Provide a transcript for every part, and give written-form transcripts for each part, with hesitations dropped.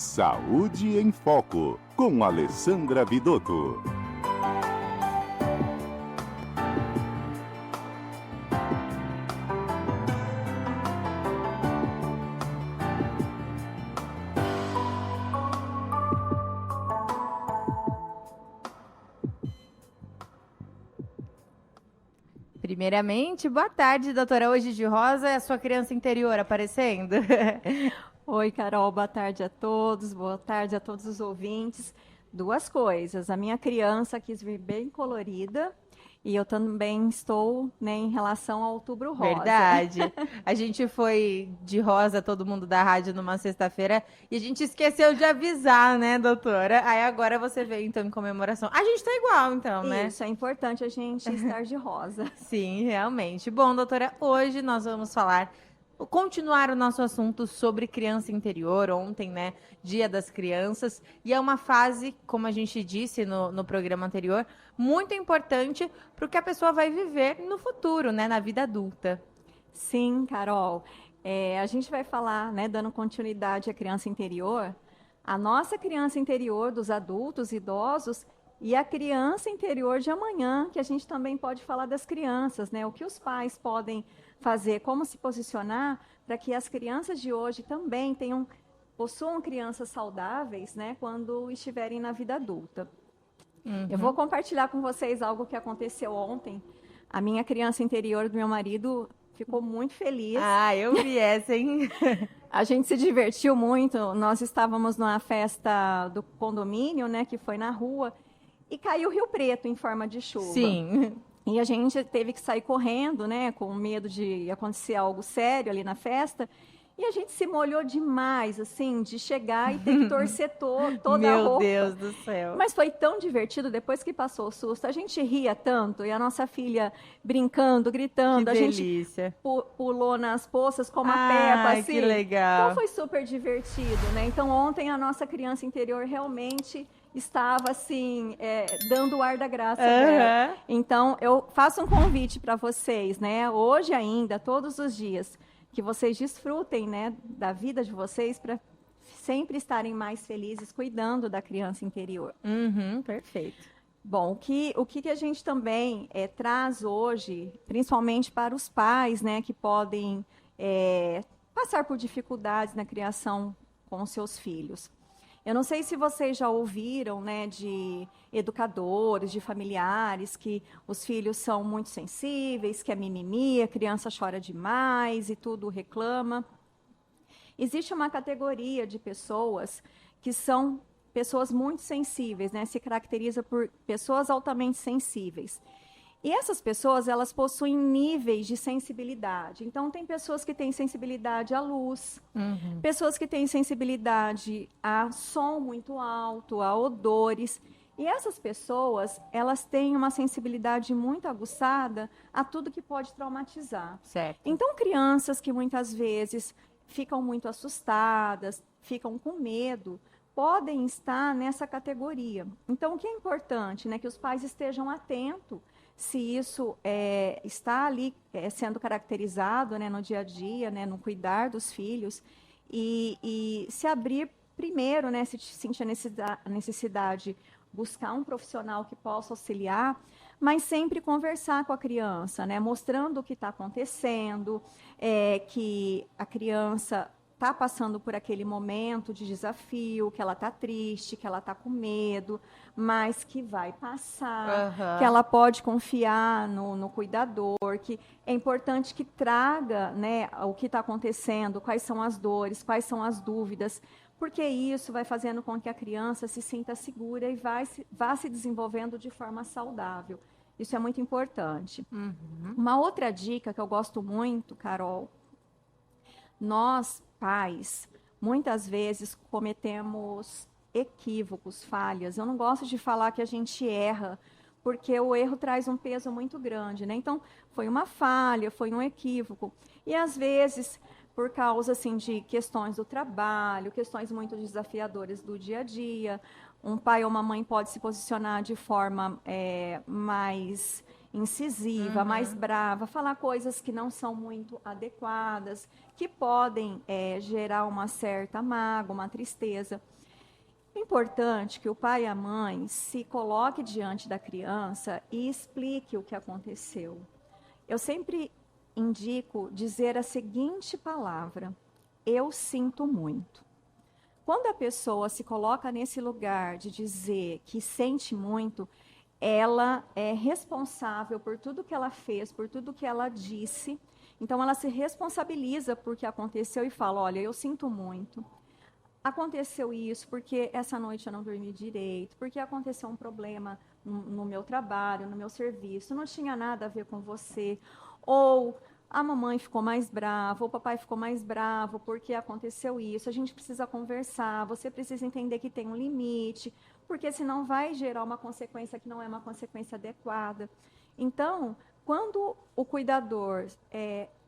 Saúde em Foco, com Alessandra Vidotto. Primeiramente, boa tarde, doutora. Hoje de rosa é a sua criança interior aparecendo. Oi, Carol, boa tarde a todos, boa tarde a todos os ouvintes. Duas coisas, a minha criança quis vir bem colorida e eu também estou, né, em relação ao Outubro Rosa. Verdade. A gente foi de rosa, todo mundo da rádio, numa sexta-feira, e a gente esqueceu de avisar, né, doutora? Aí agora você veio, então, em comemoração. A gente tá igual, então, né? Isso, é importante a gente estar de rosa. Sim, realmente. Bom, doutora, hoje nós vamos continuar o nosso assunto sobre criança interior. Ontem, né, Dia das Crianças, e é uma fase, como a gente disse no programa anterior, muito importante para o que a pessoa vai viver no futuro, né, na vida adulta. Sim, Carol, a gente vai falar, né, dando continuidade à criança interior, a nossa criança interior dos adultos, idosos, e a criança interior de amanhã, que a gente também pode falar das crianças, né? O que os pais podem fazer, como se posicionar para que as crianças de hoje também possuam crianças saudáveis, né? Quando estiverem na vida adulta. Eu vou compartilhar com vocês algo que aconteceu ontem. A minha criança interior do meu marido ficou muito feliz. Ah, eu vi essa, hein? A gente se divertiu muito. Nós estávamos numa festa do condomínio, né? Que foi na rua. E caiu Rio Preto em forma de chuva. Sim. E a gente teve que sair correndo, né, com medo de acontecer algo sério ali na festa. E a gente se molhou demais, assim, de chegar e ter que torcer toda a roupa. Meu Deus do céu. Mas foi tão divertido depois que passou o susto. A gente ria tanto e a nossa filha brincando, gritando. Que a delícia. gente pulou nas poças como a Peppa, assim. Que legal. Então foi super divertido, né? Então ontem a nossa criança interior realmente estava assim, dando o ar da graça dela. Então, eu faço um convite para vocês, né? Hoje ainda, todos os dias, que vocês desfrutem, né, da vida de vocês para sempre estarem mais felizes cuidando da criança interior. Perfeito. Bom, o que a gente também traz hoje, principalmente para os pais, né, que podem passar por dificuldades na criação com os seus filhos. Eu não sei se vocês já ouviram, né, de educadores, de familiares, que os filhos são muito sensíveis, que é mimimi, a criança chora demais e tudo reclama. Existe uma categoria de pessoas que são pessoas muito sensíveis, né, se caracteriza por pessoas altamente sensíveis. E essas pessoas, elas possuem níveis de sensibilidade. Então, tem pessoas que têm sensibilidade à luz, pessoas que têm sensibilidade a som muito alto, a odores. E essas pessoas, elas têm uma sensibilidade muito aguçada a tudo que pode traumatizar. Certo. Então, crianças que muitas vezes ficam muito assustadas, ficam com medo, podem estar nessa categoria. Então, o que é importante, né, que os pais estejam atentos se isso está ali sendo caracterizado, né, no dia a dia, né, no cuidar dos filhos, e se abrir primeiro, né, se sentir a necessidade, buscar um profissional que possa auxiliar, mas sempre conversar com a criança, né, mostrando o que está acontecendo, que a criança está passando por aquele momento de desafio, que ela está triste, que ela está com medo, mas que vai passar, que ela pode confiar no cuidador, que é importante que traga, né, o que está acontecendo, quais são as dores, quais são as dúvidas, porque isso vai fazendo com que a criança se sinta segura e vá se desenvolvendo de forma saudável. Isso é muito importante. Uma outra dica que eu gosto muito, Carol, nós, pais, muitas vezes cometemos equívocos, falhas. Eu não gosto de falar que a gente erra, porque o erro traz um peso muito grande, né? Então, foi uma falha, foi um equívoco. E, às vezes, por causa, assim, de questões do trabalho, questões muito desafiadoras do dia a dia, um pai ou uma mãe pode se posicionar de forma mais incisiva, mais brava, falar coisas que não são muito adequadas, que podem gerar uma certa mágoa, uma tristeza. É importante que o pai e a mãe se coloque diante da criança e explique o que aconteceu. Eu sempre indico dizer a seguinte palavra: eu sinto muito. Quando a pessoa se coloca nesse lugar de dizer que sente muito, ela é responsável por tudo que ela fez, por tudo que ela disse. Então, ela se responsabiliza por que aconteceu e fala: olha, eu sinto muito. Aconteceu isso porque essa noite eu não dormi direito, porque aconteceu um problema no meu trabalho, no meu serviço, não tinha nada a ver com você. Ou a mamãe ficou mais brava, ou o papai ficou mais bravo porque aconteceu isso. A gente precisa conversar, você precisa entender que tem um limite, porque senão vai gerar uma consequência que não é uma consequência adequada. Então, quando o cuidador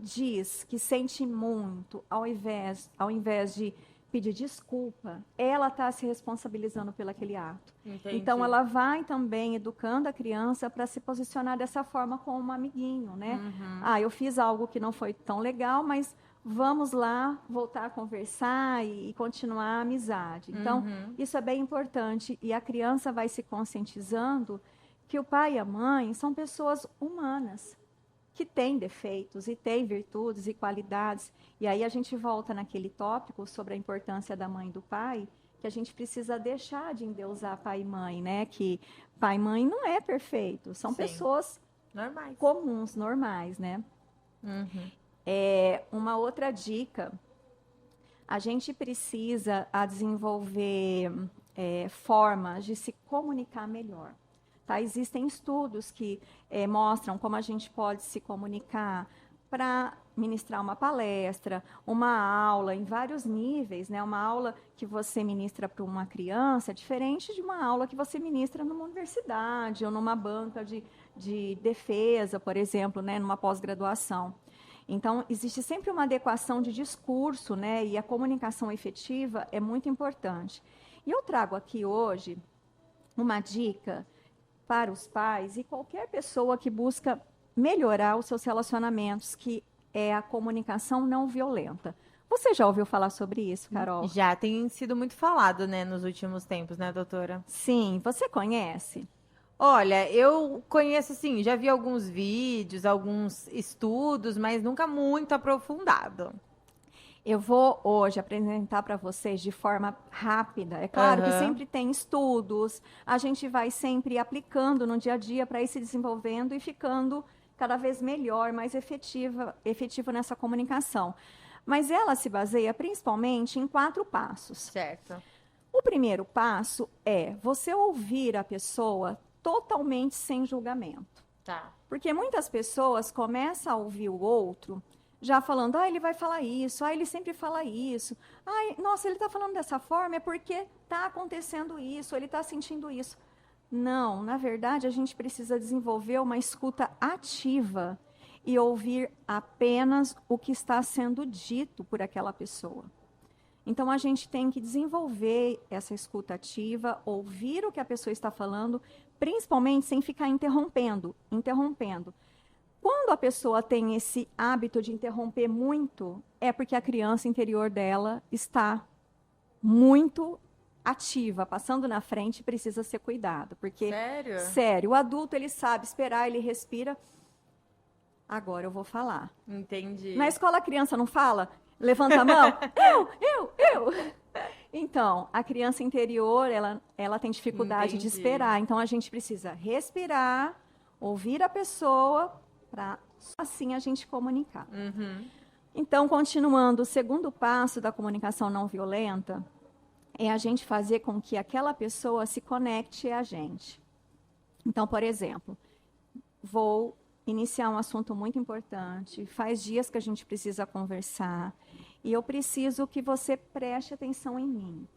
diz que sente muito, ao invés de pedir desculpa, ela está se responsabilizando pelo aquele ato. Entendi. Então, ela vai também educando a criança para se posicionar dessa forma como um amiguinho, né? Eu fiz algo que não foi tão legal, mas vamos lá voltar a conversar e continuar a amizade. Então, isso é bem importante e a criança vai se conscientizando que o pai e a mãe são pessoas humanas, que têm defeitos e têm virtudes e qualidades. E aí a gente volta naquele tópico sobre a importância da mãe e do pai, que a gente precisa deixar de endeusar pai e mãe, né? Que pai e mãe não é perfeito, são pessoas normais, comuns, normais, né? Uma outra dica, a gente precisa desenvolver formas de se comunicar melhor. Tá? Existem estudos que mostram como a gente pode se comunicar para ministrar uma palestra, uma aula em vários níveis, né? Uma aula que você ministra para uma criança é diferente de uma aula que você ministra numa universidade ou numa banca de defesa, por exemplo, né? Numa pós-graduação. Então, existe sempre uma adequação de discurso, né? E a comunicação efetiva é muito importante. E eu trago aqui hoje uma dica para os pais e qualquer pessoa que busca melhorar os seus relacionamentos, que é a comunicação não violenta. Você já ouviu falar sobre isso, Carol? Já tem sido muito falado, né, nos últimos tempos, né, doutora? Sim, você conhece? Olha, eu conheço, assim, já vi alguns vídeos, alguns estudos, mas nunca muito aprofundado. Eu vou hoje apresentar para vocês de forma rápida. É claro que sempre tem estudos, a gente vai sempre aplicando no dia a dia para ir se desenvolvendo e ficando cada vez melhor, mais efetivo nessa comunicação. Mas ela se baseia principalmente em 4 passos. Certo. O primeiro passo é você ouvir a pessoa totalmente sem julgamento. Tá. Porque muitas pessoas começam a ouvir o outro já falando: ele vai falar isso, ele sempre fala isso. Nossa, ele está falando dessa forma, é porque está acontecendo isso, ele está sentindo isso. Não, na verdade, a gente precisa desenvolver uma escuta ativa e ouvir apenas o que está sendo dito por aquela pessoa. Então, a gente tem que desenvolver essa escuta ativa, ouvir o que a pessoa está falando, principalmente sem ficar interrompendo. Quando a pessoa tem esse hábito de interromper muito, é porque a criança interior dela está muito ativa, passando na frente, precisa ser cuidado. Porque, Sério? Sério, o adulto, ele sabe esperar, ele respira. Agora eu vou falar. Entendi. Na escola a criança não fala? Levanta a mão. Eu. Então, a criança interior, ela tem dificuldade de esperar. Então, a gente precisa respirar, ouvir a pessoa, para assim a gente comunicar. Então, continuando, o segundo passo da comunicação não violenta é a gente fazer com que aquela pessoa se conecte a gente. Então, por exemplo, vou iniciar um assunto muito importante, faz dias que a gente precisa conversar, e eu preciso que você preste atenção em mim.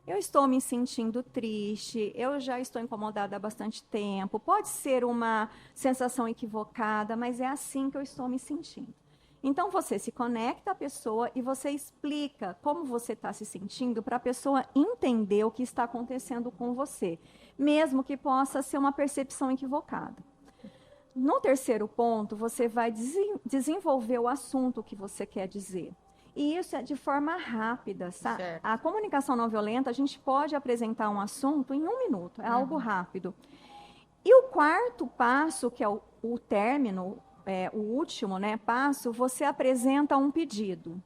Eu estou me sentindo triste, eu já estou incomodada há bastante tempo, pode ser uma sensação equivocada, mas é assim que eu estou me sentindo. Então, você se conecta à pessoa e você explica como você está se sentindo para a pessoa entender o que está acontecendo com você, mesmo que possa ser uma percepção equivocada. No terceiro ponto, você vai desenvolver o assunto que você quer dizer. E isso é de forma rápida, sabe? Certo. A comunicação não violenta, a gente pode apresentar um assunto em 1 minuto, é algo rápido. E o quarto passo, que é o término, o último, né, passo, você apresenta um pedido.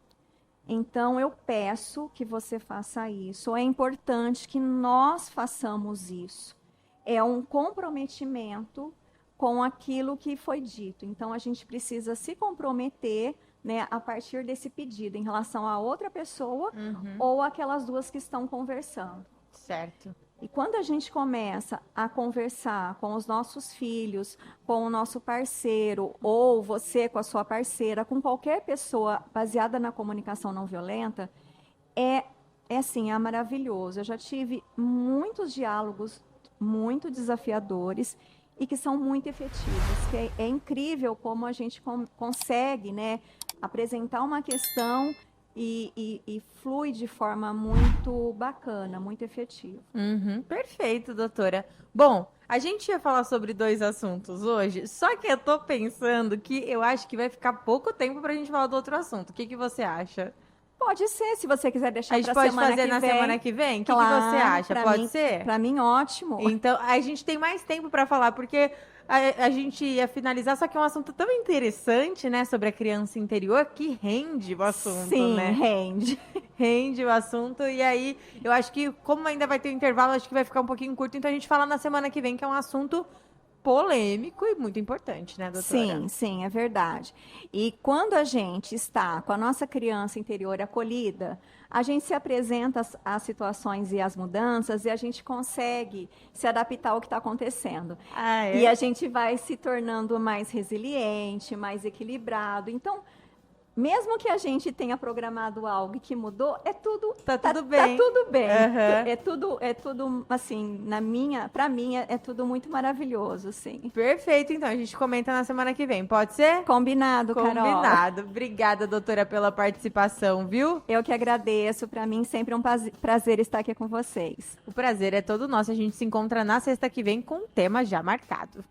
Então, eu peço que você faça isso. É importante que nós façamos isso. É um comprometimento com aquilo que foi dito. Então, a gente precisa se comprometer, né, a partir desse pedido em relação a outra pessoa ou aquelas duas que estão conversando. Certo. E quando a gente começa a conversar com os nossos filhos, com o nosso parceiro, ou você com a sua parceira, com qualquer pessoa baseada na comunicação não violenta, é assim, é maravilhoso. Eu já tive muitos diálogos muito desafiadores e que são muito efetivos. Que é incrível como a gente consegue, né, apresentar uma questão e flui de forma muito bacana, muito efetiva. Perfeito, doutora. Bom, a gente ia falar sobre 2 assuntos hoje, só que eu tô pensando que eu acho que vai ficar pouco tempo pra gente falar do outro assunto. O que que você acha? Pode ser, se você quiser deixar A gente para pode semana fazer que na vem. semana que vem? O que Claro, que você acha? pra Pode mim- ser? Para mim, ótimo. Então, a gente tem mais tempo para falar, porque a gente ia finalizar, só que é um assunto tão interessante, né, sobre a criança interior, que rende o assunto, Sim, né? rende. Rende o assunto, e aí eu acho que, como ainda vai ter um intervalo, acho que vai ficar um pouquinho curto, então a gente fala na semana que vem, que é um assunto polêmico e muito importante, né, doutora? Sim, sim, é verdade. E quando a gente está com a nossa criança interior acolhida, a gente se apresenta às situações e às mudanças e a gente consegue se adaptar ao que está acontecendo. Ah, é? E a gente vai se tornando mais resiliente, mais equilibrado. Então, mesmo que a gente tenha programado algo que mudou, Tá tudo bem. Tá tudo bem. Aham. É tudo assim, para mim é tudo muito maravilhoso, assim. Perfeito, então a gente comenta na semana que vem, pode ser? Combinado, Carol. Combinado. Obrigada, doutora, pela participação, viu? Eu que agradeço. Para mim sempre um prazer estar aqui com vocês. O prazer é todo nosso. A gente se encontra na sexta que vem com um tema já marcado.